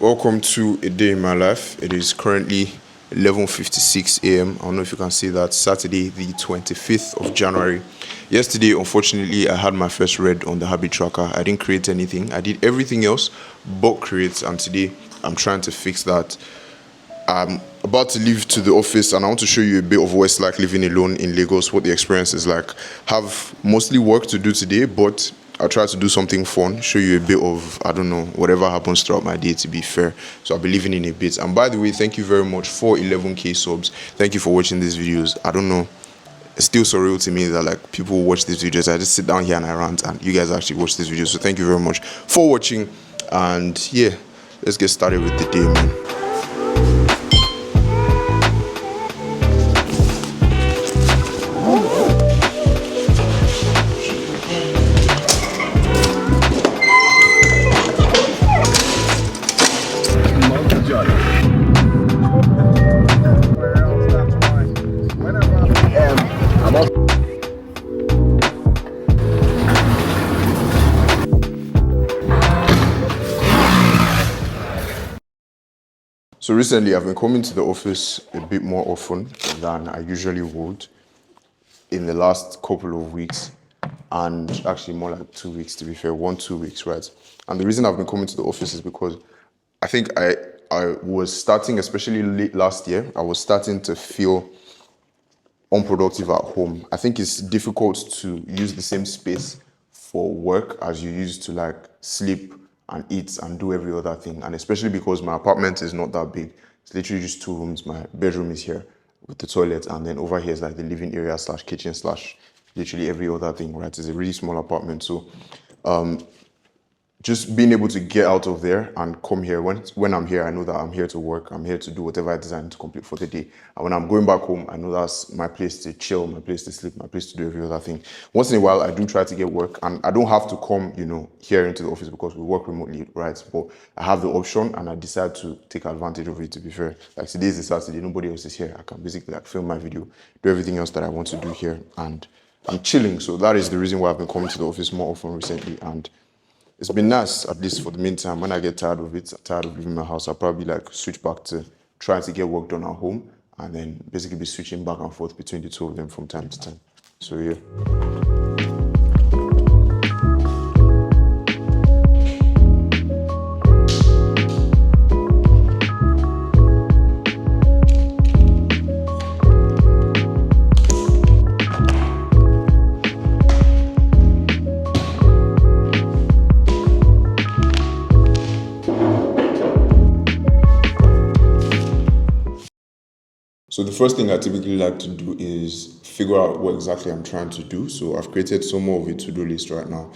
Welcome to a day in my life. It is currently 11:56 a.m. I don't know if you can see that. Saturday, the 25th of January. Yesterday, unfortunately, I had my first read on the habit tracker. I didn't create anything. I did everything else but create, and today I'm trying to fix that. I'm about to leave to the office, and I want to show you a bit of what it's like living alone in Lagos, what the experience is like. Have mostly work to do today, but I'll try to do something fun, show you a bit of, I don't know, whatever happens throughout my day, to be fair. So I'll be leaving in a bit. And by the way, thank you very much for 11k subs. Thank you for watching these videos. I don't know, it's still surreal to me that like people watch these videos. I just sit down here and I rant, and you guys actually watch these videos. So thank you very much for watching. And yeah, let's get started with the day, man. So recently I've been coming to the office a bit more often than I usually would in the last couple of weeks, and actually more like 2 weeks, to be fair, 2 weeks, right? And the reason I've been coming to the office is because I think I was starting, especially late last year, I was starting to feel unproductive at home. I think it's difficult to use the same space for work as you use to like sleep and eat and do every other thing. And especially because my apartment is not that big. It's literally just 2 rooms. My bedroom is here with the toilet, and then over here is like the living area slash kitchen slash literally every other thing, right? It's a really small apartment. So just being able to get out of there and come here. When I'm here, I know that I'm here to work. I'm here to do whatever I design to complete for the day. And when I'm going back home, I know that's my place to chill, my place to sleep, my place to do every other thing. Once in a while, I do try to get work, and I don't have to come, here into the office because we work remotely, right? But I have the option, and I decide to take advantage of it, to be fair. Like today is a Saturday, nobody else is here. I can basically like film my video, do everything else that I want to do here, and I'm chilling. So that is the reason why I've been coming to the office more often recently. And it's been nice, at least for the meantime. When I get tired of it, tired of leaving my house, I'll probably like switch back to trying to get work done at home, and then basically be switching back and forth between the two of them from time to time. So yeah. So the first thing I typically like to do is figure out what exactly I'm trying to do. So I've created some more of a to-do list right now.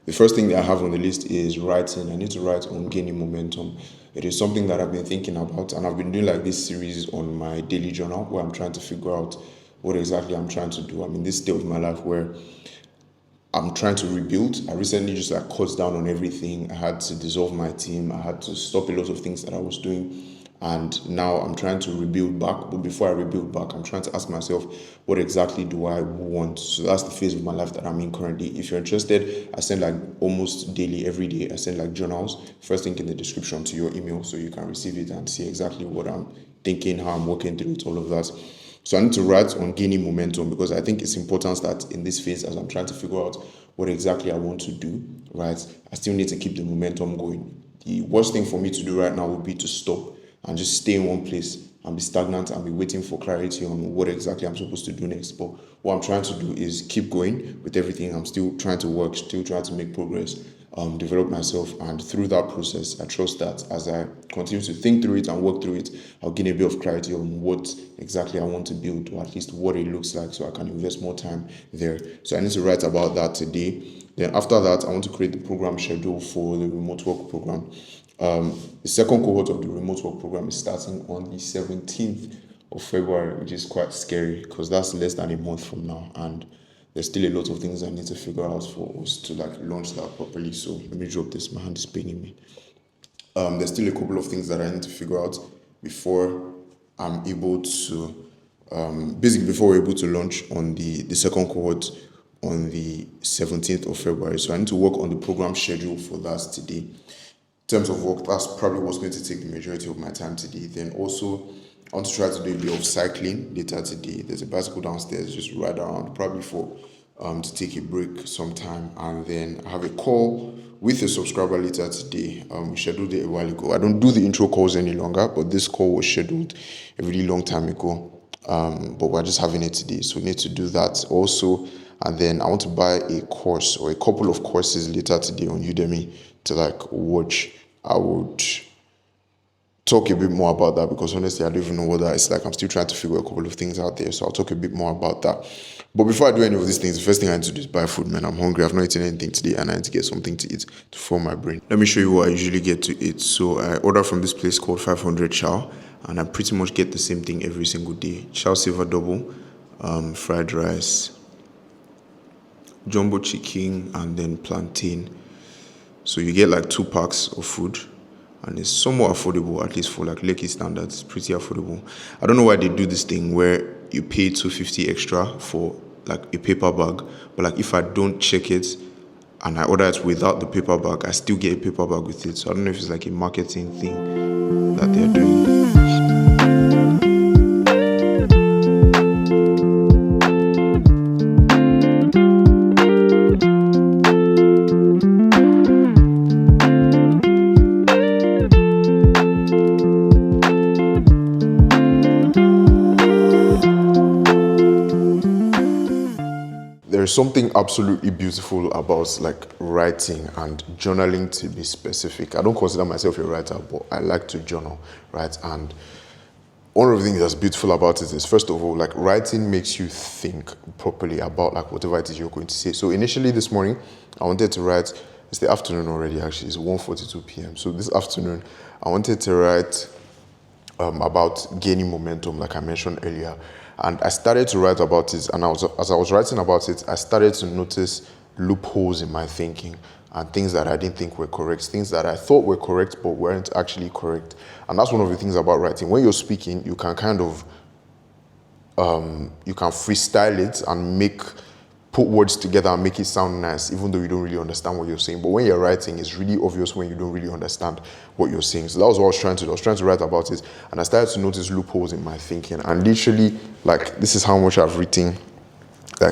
The first thing that I have on the list is writing. I need to write on gaining momentum. It is something that I've been thinking about, and I've been doing like this series on my daily journal where I'm trying to figure out what exactly I'm trying to do. I'm in this state of my life where I'm trying to rebuild. I recently just like cut down on everything. I had to dissolve my team. I had to stop a lot of things that I was doing. And now I'm trying to rebuild back. But before I rebuild back, I'm trying to ask myself, what exactly do I want? So that's the phase of my life that I'm in currently. If you're interested, I send like almost daily, every day, I send like journals. First link in the description to your email so you can receive it and see exactly what I'm thinking, how I'm working through it, all of that. So I need to write on gaining momentum because I think it's important that in this phase, as I'm trying to figure out what exactly I want to do, right, I still need to keep the momentum going. The worst thing for me to do right now would be to stop and just stay in one place and be stagnant and be waiting for clarity on what exactly I'm supposed to do next. But what I'm trying to do is keep going with everything. I'm still trying to work, still trying to make progress, develop myself. And through that process, I trust that as I continue to think through it and work through it, I'll gain a bit of clarity on what exactly I want to build, or at least what it looks like, so I can invest more time there. So I need to write about that today. Then after that, I want to create the program schedule for the remote work program. The second cohort of the remote work program is starting on the 17th of February, which is quite scary because that's less than a month from now, and there's still a lot of things I need to figure out for us to like launch that properly. So let me drop this, my hand is paining me. There's still a couple of things that I need to figure out before I'm able to, basically before we're able to launch on the second cohort on the 17th of February. So I need to work on the program schedule for that today. terms of work, that's probably what's going to take the majority of my time today. Then also, I want to try to do a bit of cycling later today. There's a bicycle downstairs, just ride around, probably for to take a break sometime, and then I have a call with a subscriber later today. We scheduled it a while ago. I don't do the intro calls any longer, but this call was scheduled a really long time ago. But we're just having it today, so we need to do that also. And then I want to buy a course or a couple of courses later today on Udemy to watch. I would talk a bit more about that because honestly I don't even know what that is like. I'm still trying to figure a couple of things out there, so I'll talk a bit more about that. But before I do any of these things, the first thing I need to do is buy food, man. I'm hungry. I've not eaten anything today and I need to get something to eat to fill my brain. Let me show you what I usually get to eat. So I order from this place called 500 Chow, and I pretty much get the same thing every single day. Chow silver double, fried rice, jumbo chicken, and then plantain. So you get 2 packs of food, and it's somewhat affordable, at least for Lekki standards. It's pretty affordable. I don't know why they do this thing where you pay 250 extra for a paper bag, but if I don't check it and I order it without the paper bag, I still get a paper bag with it. So I don't know if it's a marketing thing that they're doing. There's something absolutely beautiful about writing and journaling, to be specific. I don't consider myself a writer, but I like to journal, right? And one of the things that's beautiful about it is, first of all, writing makes you think properly about whatever it is you're going to say. So initially this morning, I wanted to write. It's the afternoon already, actually. It's 1:42 p.m. So this afternoon, I wanted to write about gaining momentum, like I mentioned earlier. And I started to write about it, and as I was writing about it, I started to notice loopholes in my thinking and things that I didn't think were correct, things that I thought were correct but weren't actually correct. And that's one of the things about writing. When you're speaking, you can you can freestyle it and put words together and make it sound nice, even though you don't really understand what you're saying. But when you're writing, it's really obvious when you don't really understand what you're saying. So that was what I was trying to do. I was trying to write about it, and I started to notice loopholes in my thinking. And literally, this is how much I've written,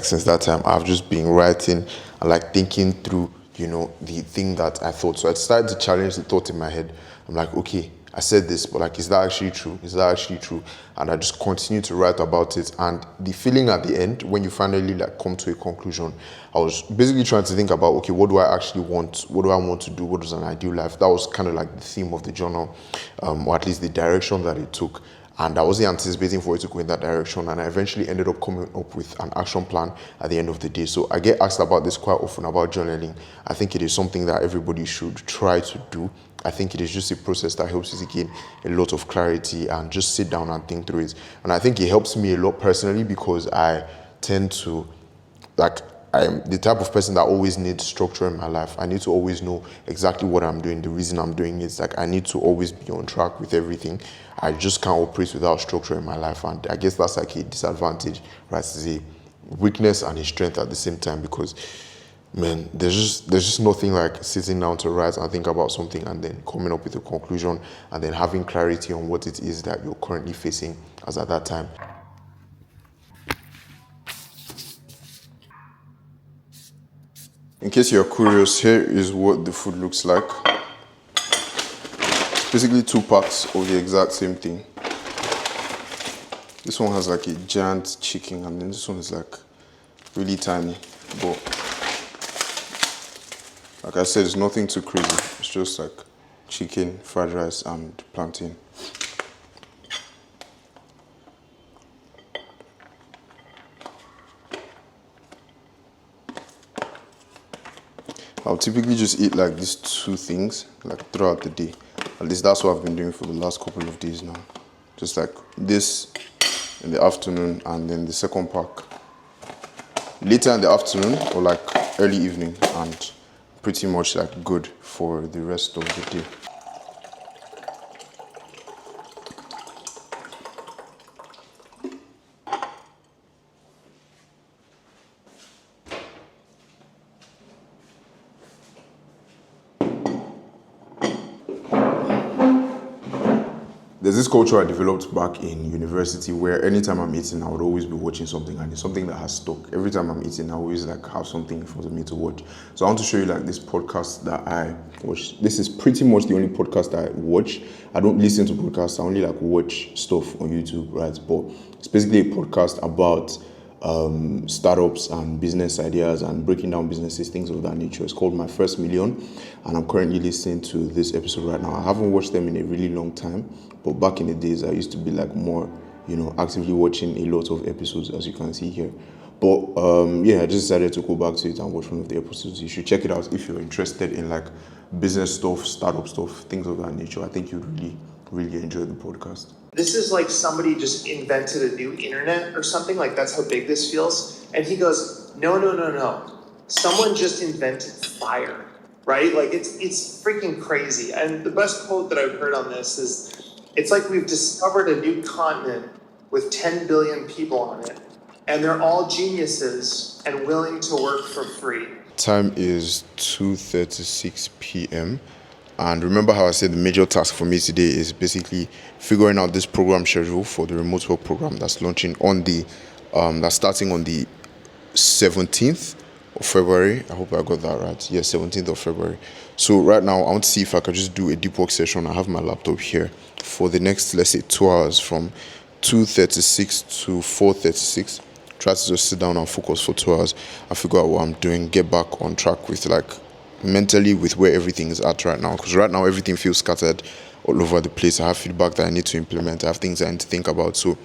since that time. I've just been writing and thinking through, the thing that I thought. So I started to challenge the thought in my head. I'm okay, I said this, but is that actually true? Is that actually true? And I just continue to write about it. And the feeling at the end, when you finally come to a conclusion, I was basically trying to think about, okay, what do I actually want? What do I want to do? What is an ideal life? That was kind of the theme of the journal, or at least the direction that it took. And I wasn't anticipating for it to go in that direction. And I eventually ended up coming up with an action plan at the end of the day. So I get asked about this quite often, about journaling. I think it is something that everybody should try to do. I think it is just a process that helps you to gain a lot of clarity and just sit down and think through it. And I think it helps me a lot personally because I tend to, I'm the type of person that always needs structure in my life. I need to always know exactly what I'm doing, the reason I'm doing it. I need to always be on track with everything. I just can't operate without structure in my life. And I guess that's a disadvantage, right? It's a weakness and a strength at the same time because, man, there's just nothing like sitting down to write and think about something and then coming up with a conclusion and then having clarity on what it is that you're currently facing as at that time. In case you're curious, here is what the food looks like. It's basically 2 packs of the exact same thing. This one has a giant chicken and then this one is really tiny. But like I said, it's nothing too crazy. It's just chicken, fried rice, and plantain. I'll typically just eat these 2 things throughout the day. At least that's what I've been doing for the last couple of days now. Just this in the afternoon and then the second pack later in the afternoon or early evening, and pretty much good for the rest of the day. there's this culture I developed back in university where anytime I'm eating, I would always be watching something, and it's something that has stuck. Every time I'm eating, I always like have something in front of me to watch. So I want to show you like this podcast that I watch. This is pretty much the only podcast that I watch. I don't listen to podcasts. I only like watch stuff on YouTube, right? But it's basically a podcast about startups and business ideas and breaking down businesses, things of that nature. It's called My First Million, and I'm currently listening to this episode right now. I haven't watched them in a really long time, but back in the days, I used to be like more, actively watching a lot of episodes, as you can see here. But yeah, I just decided to go back to it and watch one of the episodes. You should check it out if you're interested in like business stuff, startup stuff, things of that nature. I think you'd really, really enjoy the podcast. This is like somebody just invented a new internet or something. Like that's how big this feels. And he goes, no, no, no, no. Someone just invented fire, right? Like it's freaking crazy. And the best quote that I've heard on this is, it's like we've discovered a new continent with 10 billion people on it, and they're all geniuses and willing to work for free. Time is 2:36 p.m. And remember how I said the major task for me today is basically figuring out this program schedule for the remote work program that's launching on that's starting on the 17th of February. I hope I got that right. Yes, 17th of February. So right now, I want to see if I can just do a deep work session. I have my laptop here for the next, let's say, 2 hours from 2:36 to 4:36. Try to just sit down and focus for 2 hours and figure out what I'm doing, get back on track with like mentally with where everything is at right now, because right now everything feels scattered all over the place. I have feedback that I need to implement. I have things I need to think about. So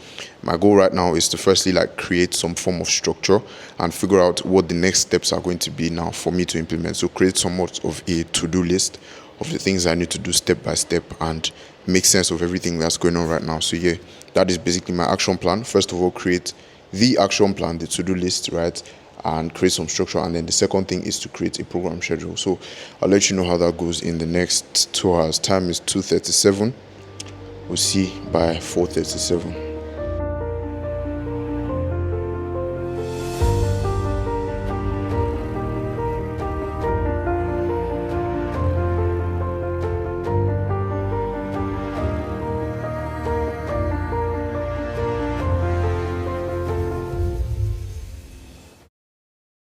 my goal right now is to firstly like create some form of structure and figure out what the next steps are going to be now for me to implement. So create somewhat of a to-do list of the things I need to do step by step and make sense of everything that's going on right now. So yeah, that is basically my action plan. First of all, create the action plan, the to-do list, right? And create some structure. And then the second thing is to create a program schedule. So I'll let you know how that goes in the next 2 hours. Time is 2:37. We'll see by 4:37.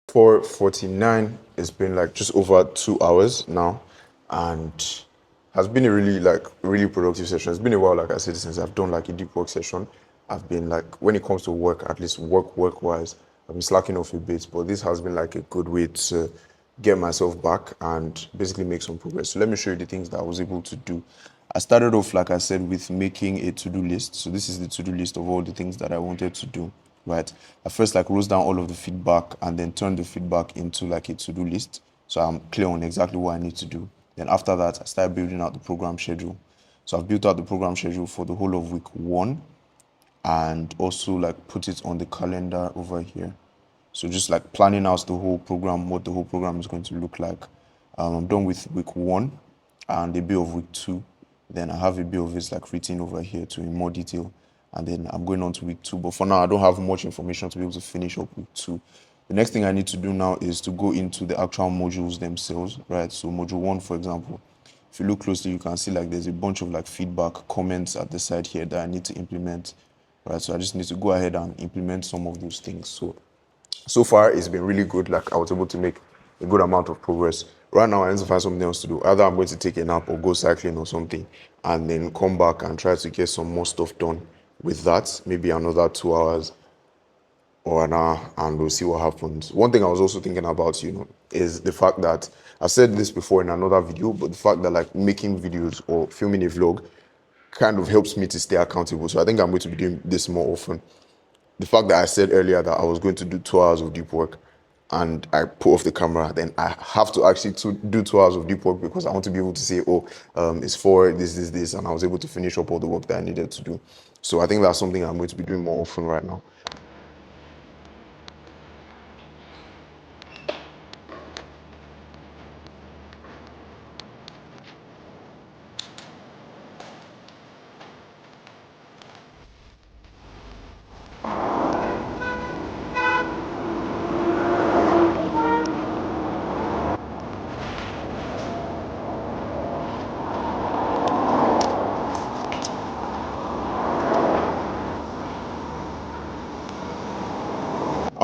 For 49, it's been like just over 2 hours now, and has been a really productive session. It's been a while, like I said, since I've done like a deep work session. I've been like, when it comes to work, at least work wise, I've been slacking off a bit, but this has been like a good way to get myself back and basically make some progress. So let me show you the things that I was able to do. I started off, like I said, with making a to-do list. So this is the to-do list of all the things that I wanted to do, right? I first like wrote down all of the feedback and then turned the feedback into like a to-do list. So I'm clear on exactly what I need to do. Then after that, I started building out the program schedule. So I've built out the program schedule for the whole of week 1 and also like put it on the calendar over here. So just like planning out the whole program, what the whole program is going to look like. I'm done with week 1 and a bit of week 2. Then I have a bit of it like written over here to in more detail. And then I'm going on to week 2. But for now, I don't have much information to be able to finish up week 2. The next thing I need to do now is to go into the actual modules themselves, right? So module 1, for example, if you look closely, you can see like there's a bunch of like feedback comments at the side here that I need to implement, right? So I just need to go ahead and implement some of those things. So far, it's been really good. Like I was able to make a good amount of progress. Right now, I need to find something else to do. Either I'm going to take a nap or go cycling or something, and then come back and try to get some more stuff done with that. Maybe another 2 hours or an hour, and we'll see what happens. One thing I was also thinking about, is the fact that I said this before in another video, but the fact that like making videos or filming a vlog kind of helps me to stay accountable. So I think I'm going to be doing this more often. The fact that I said earlier that I was going to do 2 hours of deep work and I put off the camera, then I have to actually do 2 hours of deep work because I want to be able to say, it's for this, and I was able to finish up all the work that I needed to do. So I think that's something I'm going to be doing more often right now.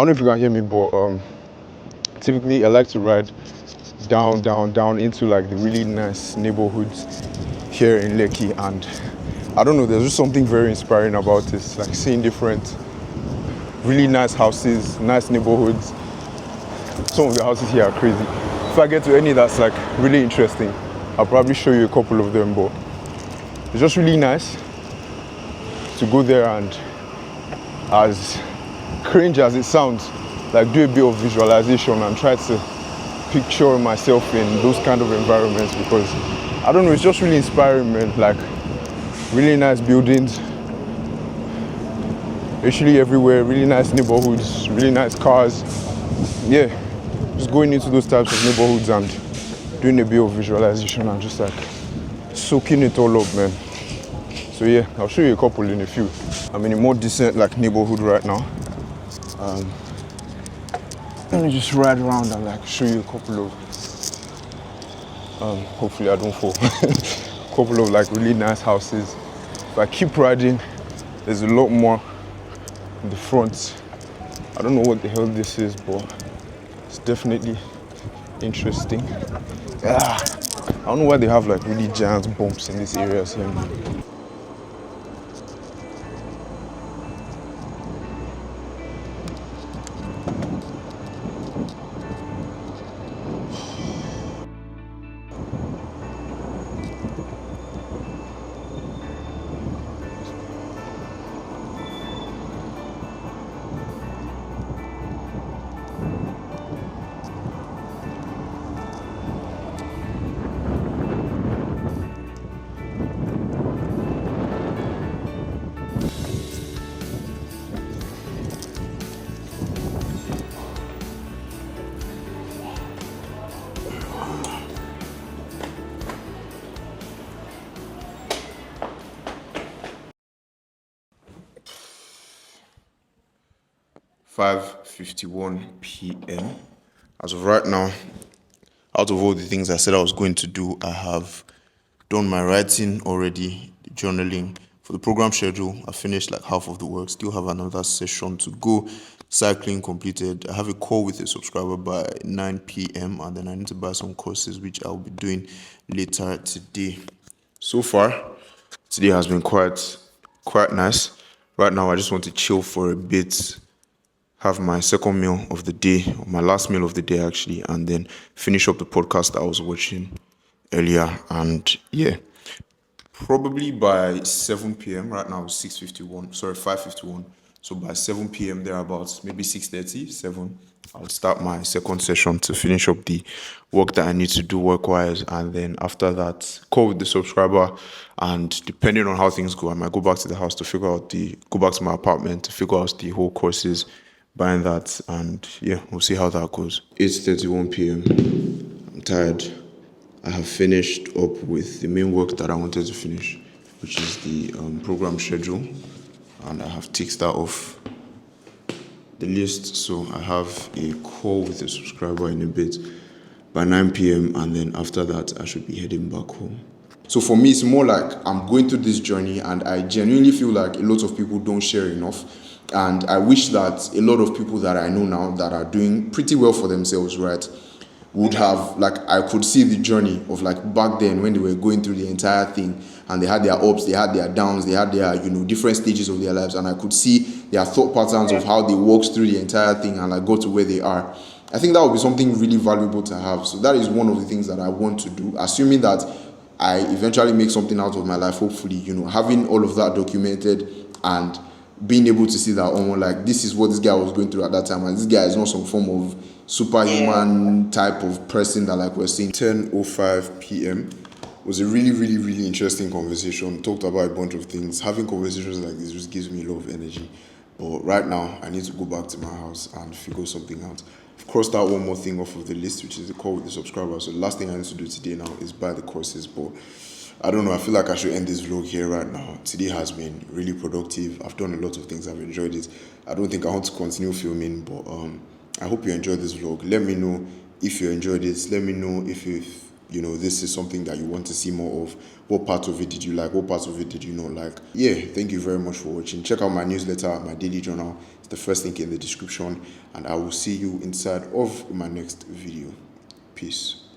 don't know if you can hear me, but typically I like to ride down into like the really nice neighborhoods here in Lekki, and I don't know, there's just something very inspiring about this, like seeing different really nice houses, nice neighborhoods. Some of the houses here are crazy. If I get to any that's like really interesting, I'll probably show you a couple of them, but it's just really nice to go there and, as cringe as it sounds, like do a bit of visualization and try to picture myself in those kind of environments, because I don't know, it's just really inspiring, man. Like really nice buildings, actually everywhere, really nice neighborhoods, really nice cars. Yeah, just going into those types of neighborhoods and doing a bit of visualization and just like soaking it all up, man. So yeah, I'll show you a couple in a few. I'm in a more decent like neighborhood right now. Let me just ride around and like show you a couple of hopefully I don't fall. A couple of like really nice houses. If I keep riding, there's a lot more in the front. I don't know what the hell this is, but it's definitely interesting. I don't know why they have like really giant bumps in these areas here. 5:51 p.m. As of right now, out of all the things I said I was going to do, I have done my writing already, the journaling. For the program schedule, I finished like half of the work, still have another session to go. Cycling completed. I have a call with a subscriber by 9 p.m. and then I need to buy some courses, which I'll be doing later today. So far, today has been quite nice. Right now, I just want to chill for a bit, have my second meal of the day, or my last meal of the day actually, and then finish up the podcast I was watching earlier. And yeah, probably by 7 p.m. Right now it's 6:51. Sorry, 5:51. So by 7 p.m. thereabouts, maybe 6:30, 7, I'll start my second session to finish up the work that I need to do work-wise. And then after that, call with the subscriber. And depending on how things go, I might go back to the house to go back to my apartment to figure out the whole courses, buying that. And yeah, we'll see how that goes. 8:31 p.m. I'm tired. I have finished up with the main work that I wanted to finish, which is the program schedule, and I have ticked that off the list. So I have a call with a subscriber in a bit by 9 p.m. and then after that I should be heading back home. So for me, it's more like I'm going through this journey and I genuinely feel like a lot of people don't share enough. And I wish that a lot of people that I know now that are doing pretty well for themselves, right, would have, like, I could see the journey of like back then when they were going through the entire thing and they had their ups, they had their downs, they had their, different stages of their lives, and I could see their thought patterns of how they walked through the entire thing and like got to where they are. I think that would be something really valuable to have. So that is one of the things that I want to do, assuming that I eventually make something out of my life, hopefully, having all of that documented and being able to see that, like, this is what this guy was going through at that time, and this guy is not some form of superhuman type of person that, like, we're seeing. 10:05 p.m. was a really, really, really interesting conversation. Talked about a bunch of things. Having conversations like this just gives me a lot of energy. But right now, I need to go back to my house and figure something out. Of course, that one more thing off of the list, which is the call with the subscribers. So the last thing I need to do today now is buy the courses. But I don't know, I feel like I should end this vlog here right now. Today has been really productive. I've done a lot of things, I've enjoyed it. I don't think I want to continue filming, but I hope you enjoyed this vlog. Let me know if you enjoyed it. Let me know if you've this is something that you want to see more of. What part of it did you like? What parts of it did you not like? Yeah, thank you very much for watching. Check out my newsletter, my daily journal. It's the first link in the description, and I will see you inside of my next video. Peace.